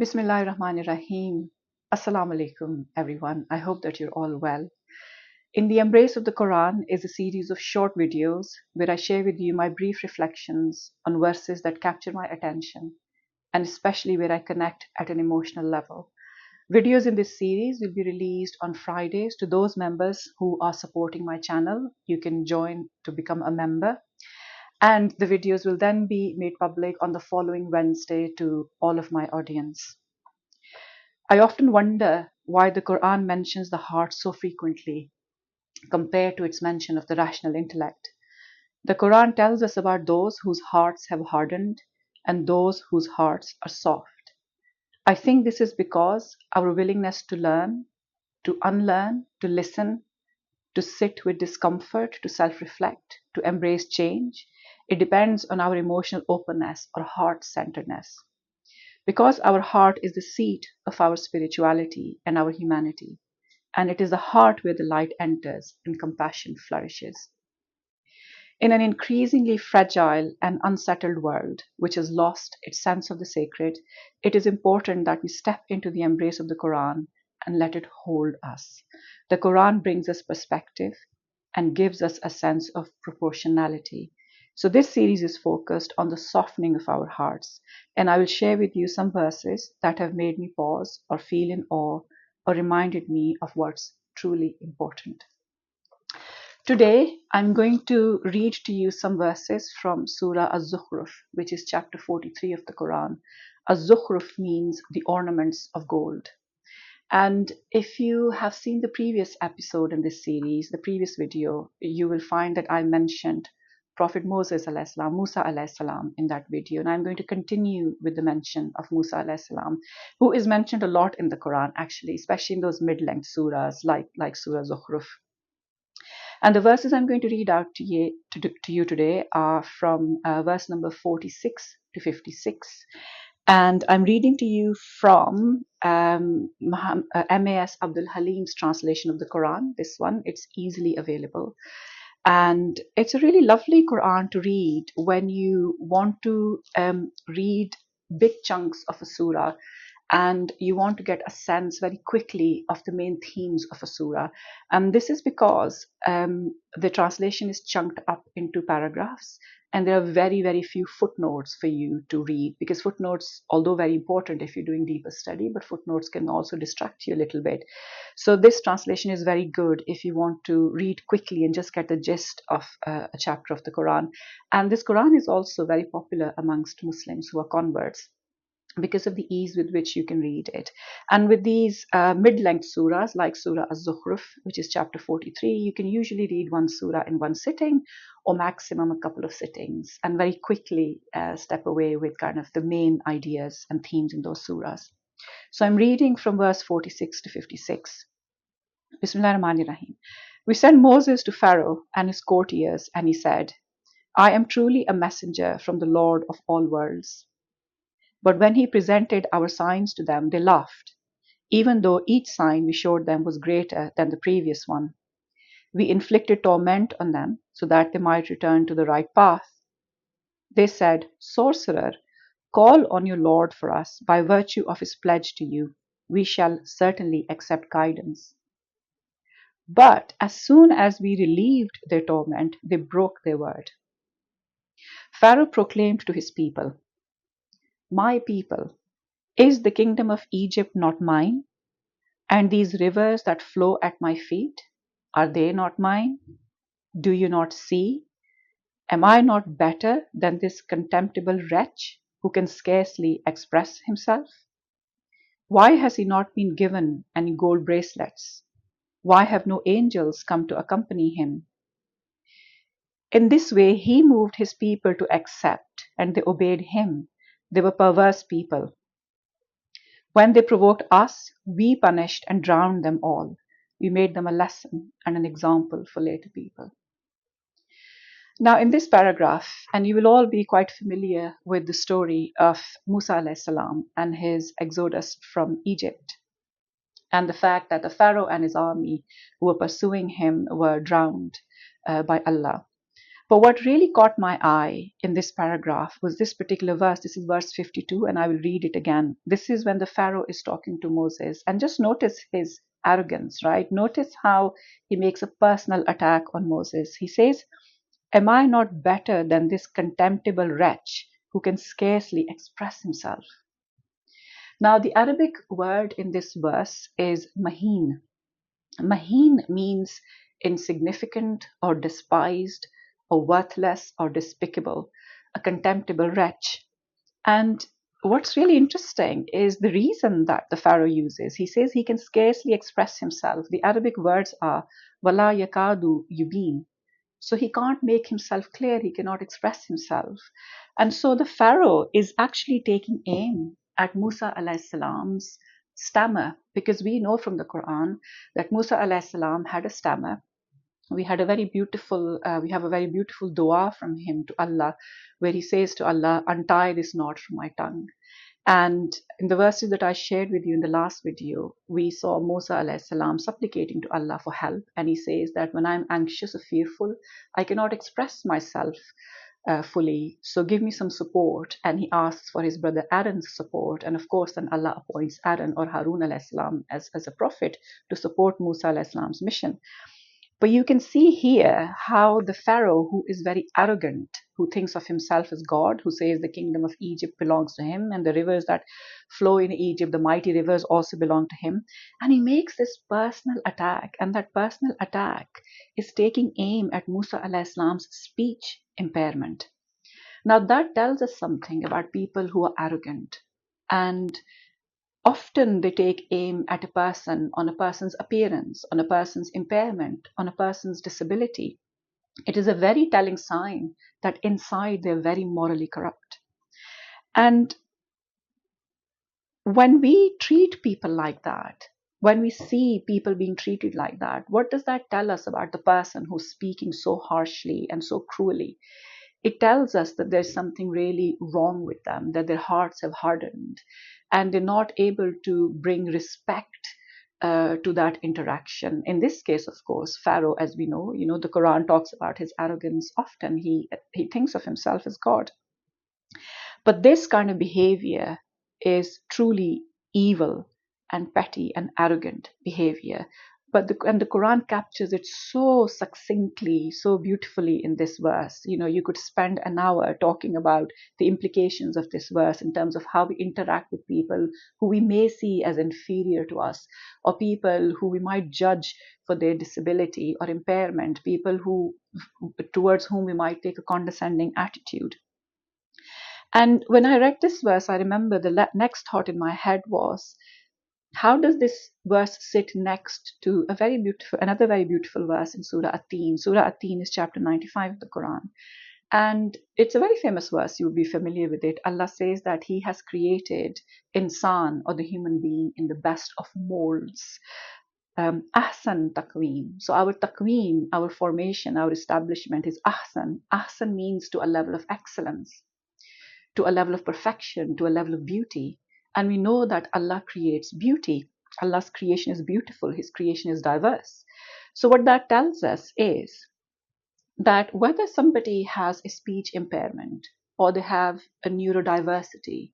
Bismillahirrahmanirrahim. Assalamu alaikum, everyone. I hope that you're all well. In the Embrace of the Quran is a series of short videos where I share with you my brief reflections on verses that capture my attention and especially where I connect at an emotional level. Videos in this series will be released on Fridays to those members who are supporting my channel. You can join to become a member. And the videos will then be made public on the following Wednesday to all of my audience. I often wonder why the Quran mentions the heart so frequently compared to its mention of the rational intellect. The Quran tells us about those whose hearts have hardened and those whose hearts are soft. I think this is because our willingness to learn, to unlearn, to listen, to sit with discomfort, to self reflect, to embrace change, it depends on our emotional openness or heart centeredness. Because our heart is the seat of our spirituality and our humanity, and it is the heart where the light enters and compassion flourishes. In an increasingly fragile and unsettled world, which has lost its sense of the sacred, it is important that we step into the embrace of the Quran and let it hold us. The Quran brings us perspective and gives us a sense of proportionality. So, this series is focused on the softening of our hearts, and I will share with you some verses that have made me pause or feel in awe or reminded me of what's truly important. Today, I'm going to read to you some verses from Surah Al-Zukhruf, which is chapter 43 of the Quran. Al-Zukhruf means the ornaments of gold. And if you have seen the previous episode in this series, the previous video, you will find that I mentioned Prophet Moses alayhi salam, Musa alayhi salam in that video. And I'm going to continue with the mention of Musa alayhi salam, who is mentioned a lot in the Quran, actually, especially in those mid-length surahs like Surah Zukhruf. And the verses I'm going to read out to you today are from verse number 46 to 56. And I'm reading to you from MAS Abdul Halim's translation of the Quran. This one, it's easily available. And it's a really lovely Quran to read when you want to read big chunks of a surah and you want to get a sense very quickly of the main themes of a surah. And this is because the translation is chunked up into paragraphs, and there are very, very few footnotes for you to read, because footnotes, although very important if you're doing deeper study, but footnotes can also distract you a little bit. So this translation is very good if you want to read quickly and just get the gist of a chapter of the Quran. And this Quran is also very popular amongst Muslims who are converts, because of the ease with which you can read it. And with these mid-length surahs like Surah Al-Zukhruf, which is chapter 43, you can usually read one surah in one sitting or maximum a couple of sittings and very quickly step away with kind of the main ideas and themes in those surahs. So I'm reading from verse 46 to 56. Bismillahirrahmanirrahim. We sent Moses to Pharaoh and his courtiers, and he said, I am truly a messenger from the Lord of all worlds. But when he presented our signs to them, they laughed, even though each sign we showed them was greater than the previous one. We inflicted torment on them so that they might return to the right path. They said, Sorcerer, call on your Lord for us by virtue of his pledge to you. We shall certainly accept guidance. But as soon as we relieved their torment, they broke their word. Pharaoh proclaimed to his people, My people, is the kingdom of Egypt not mine? And these rivers that flow at my feet, are they not mine? Do you not see? Am I not better than this contemptible wretch who can scarcely express himself? Why has he not been given any gold bracelets? Why have no angels come to accompany him? In this way, he moved his people to accept, and they obeyed him. They were perverse people. When they provoked us, we punished and drowned them all. We made them a lesson and an example for later people. Now, in this paragraph, and you will all be quite familiar with the story of Musa alayhi salam and his exodus from Egypt, and the fact that the Pharaoh and his army who were pursuing him were drowned by Allah. But what really caught my eye in this paragraph was this particular verse. This is verse 52, and I will read it again. This is when the Pharaoh is talking to Moses. And just notice his arrogance, right? Notice how he makes a personal attack on Moses. He says, "Am I not better than this contemptible wretch who can scarcely express himself?" Now, the Arabic word in this verse is mahin. Mahin means insignificant or despised or worthless or despicable, a contemptible wretch. And what's really interesting is the reason that the Pharaoh uses. He says he can scarcely express himself. The Arabic words are wala yakadu yubin. So he can't make himself clear, he cannot express himself. And so the Pharaoh is actually taking aim at Musa alayhi salam's stammer, because we know from the Quran that Musa alayhi salam had a stammer. We have a very beautiful dua from him to Allah, where he says to Allah, "Untie this knot from my tongue." And in the verses that I shared with you in the last video, we saw Musa alayhi salam supplicating to Allah for help. And he says that when I'm anxious or fearful, I cannot express myself fully. So give me some support. And he asks for his brother Aaron's support. And of course, then Allah appoints Aaron or Harun alayhi salam as a prophet to support Musa alayhi salam's mission. But you can see here how the Pharaoh, who is very arrogant, who thinks of himself as God, who says the kingdom of Egypt belongs to him and the rivers that flow in Egypt, the mighty rivers, also belong to him. And he makes this personal attack, and that personal attack is taking aim at Musa alayhi salam's speech impairment. Now that tells us something about people who are arrogant, and often they take aim at a person on a person's appearance, on a person's impairment, on a person's disability. It is a very telling sign that inside they're very morally corrupt. And when we treat people like that, when we see people being treated like that, what does that tell us about the person who's speaking so harshly and so cruelly? It tells us that there's something really wrong with them, that their hearts have hardened, and they're not able to bring respect to that interaction. In this case, of course, Pharaoh, as we know, the Quran talks about his arrogance often. He thinks of himself as God. But this kind of behavior is truly evil and petty and arrogant behavior. And the Quran captures it so succinctly, so beautifully in this verse. You could spend an hour talking about the implications of this verse in terms of how we interact with people who we may see as inferior to us, or people who we might judge for their disability or impairment, people towards whom we might take a condescending attitude. And when I read this verse, I remember the next thought in my head was, how does this verse sit next to another very beautiful verse in Surah At-Tin? Surah At-Tin is chapter 95 of the Quran. And it's a very famous verse. You would be familiar with it. Allah says that He has created insan, or the human being, in the best of molds. Ahsan taqweem. So our taqweem, our formation, our establishment is ahsan. Ahsan means to a level of excellence, to a level of perfection, to a level of beauty. And we know that Allah creates beauty. Allah's creation is beautiful. His creation is diverse. So what that tells us is that whether somebody has a speech impairment or they have a neurodiversity,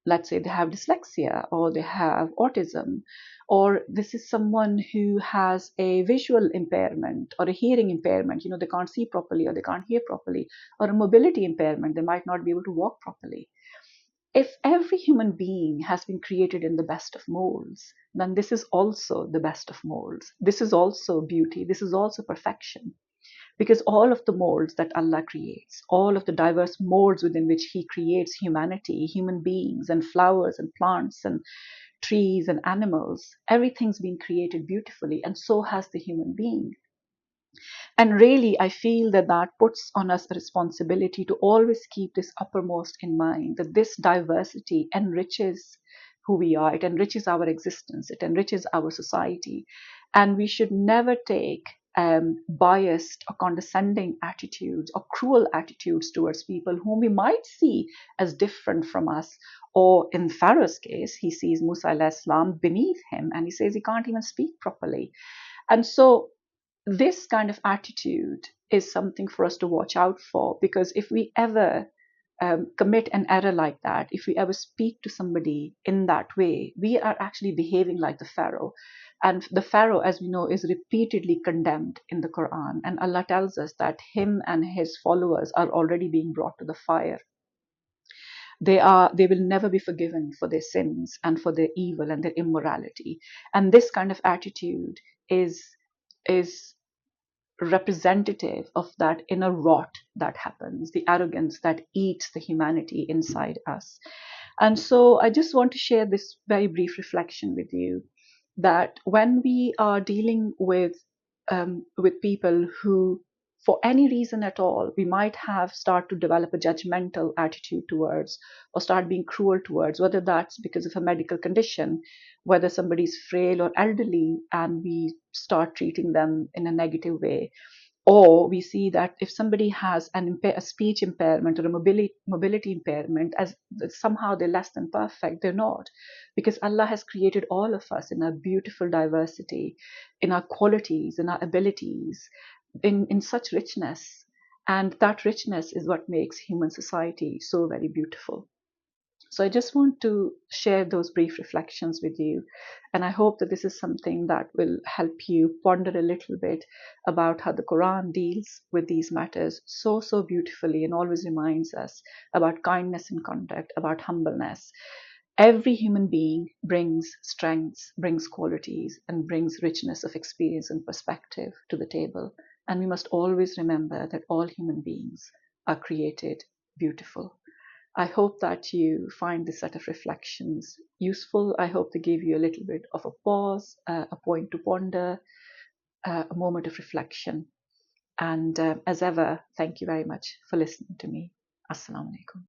let's say they have dyslexia or they have autism, or this is someone who has a visual impairment or a hearing impairment, they can't see properly or they can't hear properly, or a mobility impairment, they might not be able to walk properly. If every human being has been created in the best of molds, then this is also the best of molds. This is also beauty. This is also perfection. Because all of the molds that Allah creates, all of the diverse molds within which He creates humanity, human beings, and flowers and plants and trees and animals, everything's been created beautifully, and so has the human being. And really, I feel that puts on us a responsibility to always keep this uppermost in mind, that this diversity enriches who we are, it enriches our existence, it enriches our society. And we should never take biased or condescending attitudes or cruel attitudes towards people whom we might see as different from us. Or in Pharaoh's case, he sees Musa alayhi salam beneath him and he says he can't even speak properly. And so this kind of attitude is something for us to watch out for, because if we ever commit an error like that, if we ever speak to somebody in that way, we are actually behaving like the Pharaoh. And the Pharaoh, as we know, is repeatedly condemned in the Quran. And Allah tells us that him and his followers are already being brought to the fire. They will never be forgiven for their sins and for their evil and their immorality. And this kind of attitude is representative of that inner rot that happens, the arrogance that eats the humanity inside us. And so I just want to share this very brief reflection with you, that when we are dealing with people who, for any reason at all, we might have start to develop a judgmental attitude towards, or start being cruel towards, whether that's because of a medical condition, whether somebody's frail or elderly, and we start treating them in a negative way, or we see that if somebody has a speech impairment or a mobility impairment, as somehow they're less than perfect. They're not, because Allah has created all of us in a beautiful diversity, in our qualities, in our abilities, in such richness. And that richness is what makes human society so very beautiful. So I just want to share those brief reflections with you. And I hope that this is something that will help you ponder a little bit about how the Quran deals with these matters so, so beautifully, and always reminds us about kindness in conduct, about humbleness. Every human being brings strengths, brings qualities, and brings richness of experience and perspective to the table. And we must always remember that all human beings are created beautiful. I hope that you find this set of reflections useful. I hope they give you a little bit of a pause, a point to ponder, a moment of reflection. And as ever, thank you very much for listening to me. Assalamu alaikum.